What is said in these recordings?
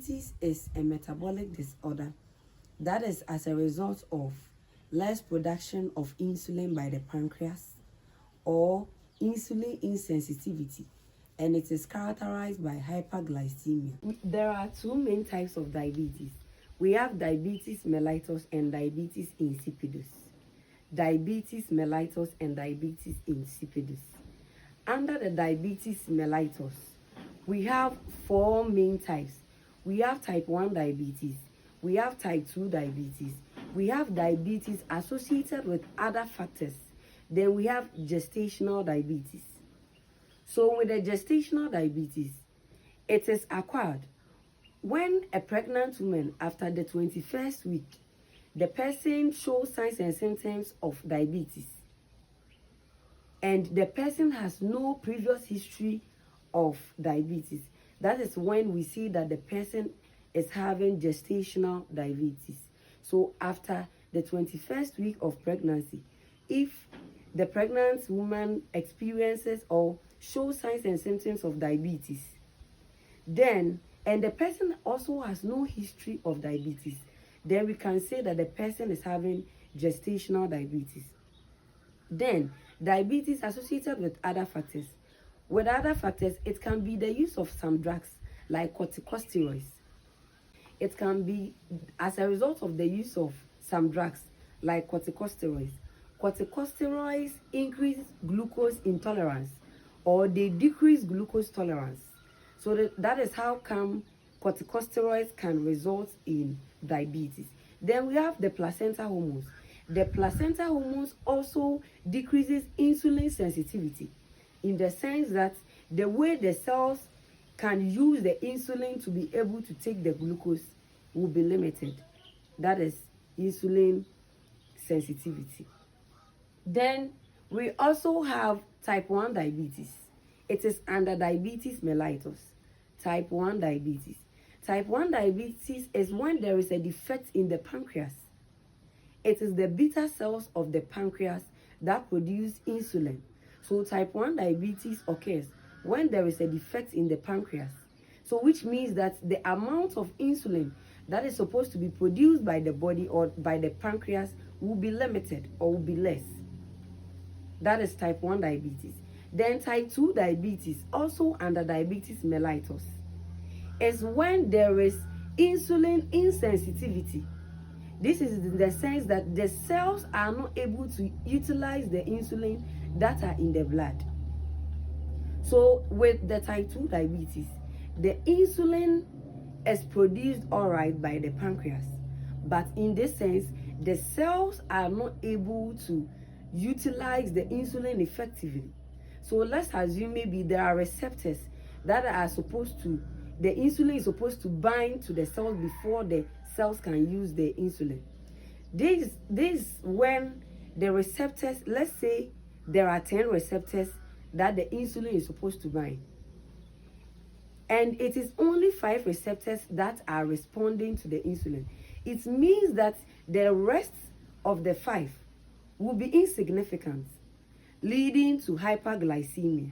Diabetes is a metabolic disorder that is as a result of less production of insulin by the pancreas or insulin insensitivity, and it is characterized by hyperglycemia. There are two main types of diabetes. We have diabetes mellitus and diabetes insipidus. Diabetes mellitus and diabetes insipidus. Under the diabetes mellitus, we have four main types. We have type 1 diabetes, we have type 2 diabetes, we have diabetes associated with other factors, then we have gestational diabetes. So with the gestational diabetes, it is acquired when a pregnant woman, after the 21st week, the person shows signs and symptoms of diabetes, and the person has no previous history of diabetes. That is when we see that the person is having gestational diabetes. So after the 21st week of pregnancy, if the pregnant woman experiences or shows signs and symptoms of diabetes, then, and the person also has no history of diabetes, then we can say that the person is having gestational diabetes. Then, diabetes associated with other factors. With other factors, it can be the use of some drugs like corticosteroids. It can be as a result of the use of some drugs like corticosteroids. Corticosteroids increase glucose intolerance or they decrease glucose tolerance. So that is how come corticosteroids can result in diabetes. Then we have the placenta hormones. The placenta hormones also decreases insulin sensitivity, in the sense that the way the cells can use the insulin to be able to take the glucose will be limited. That is insulin sensitivity. Then we also have type 1 diabetes. It is under diabetes mellitus. Type 1 diabetes. Type 1 diabetes is when there is a defect in the pancreas. It is the beta cells of the pancreas that produce insulin. So type 1 diabetes occurs when there is a defect in the pancreas. So which means that the amount of insulin that is supposed to be produced by the body or by the pancreas will be limited or will be less. That is type 1 diabetes. Then type 2 diabetes, also under diabetes mellitus, is when there is insulin insensitivity. This is in the sense that the cells are not able to utilize the insulin that are in the blood. So with the type 2 diabetes, the insulin is produced all right by the pancreas, but in this sense, the cells are not able to utilize the insulin effectively. So let's assume maybe there are receptors that are supposed to, the insulin is supposed to bind to the cells before the cells can use the insulin. This when the receptors, let's say there are 10 receptors that the insulin is supposed to bind, and it is only 5 receptors that are responding to the insulin. It means that the rest of the 5 will be insignificant, leading to hyperglycemia.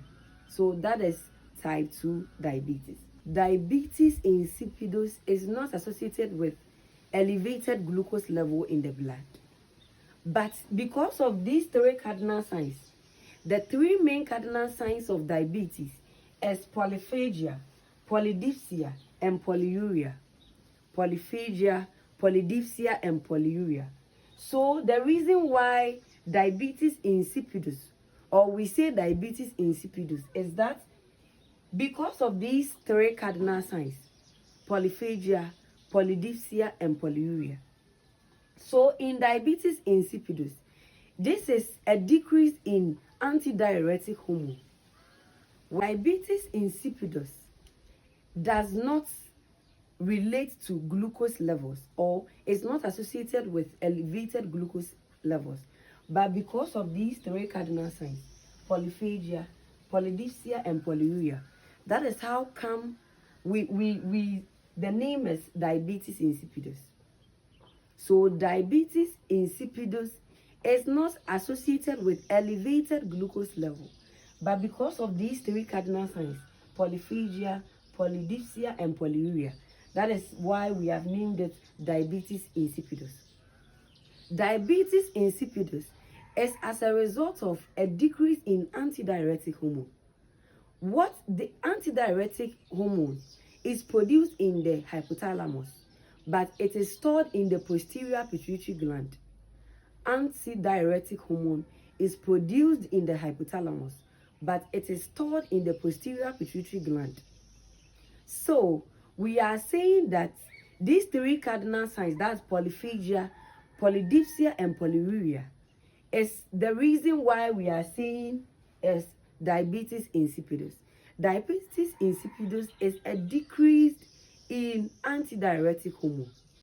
So that is type 2 diabetes. Diabetes insipidus is not associated with elevated glucose level in the blood. But because of these 3 cardinal signs, the 3 main cardinal signs of diabetes is polyphagia, polydipsia, and polyuria. Polyphagia, polydipsia, and polyuria. So the reason why diabetes insipidus, or we say diabetes insipidus, is that because of these 3 cardinal signs, polyphagia, polydipsia, and polyuria. So in diabetes insipidus, this is a decrease in antidiuretic hormone. Diabetes insipidus does not relate to glucose levels or is not associated with elevated glucose levels, but because of these 3 cardinal signs, polyphagia, polydipsia, and polyuria, that is how come the name is diabetes insipidus. So diabetes insipidus is not associated with elevated glucose level, but because of these 3 cardinal signs, polyphagia, polydipsia, and polyuria, That is why we have named it diabetes insipidus. Diabetes insipidus is as a result of a decrease in antidiuretic hormone. What the antidiuretic hormone is produced in the hypothalamus, but it is stored in the posterior pituitary gland. Antidiuretic hormone is produced in the hypothalamus, but it is stored in the posterior pituitary gland. So we are saying that these three cardinal signs, that's polyphagia, polydipsia, and polyuria, is the reason why we are seeing as diabetes insipidus. Diabetes insipidus is a decrease in antidiuretic hormone.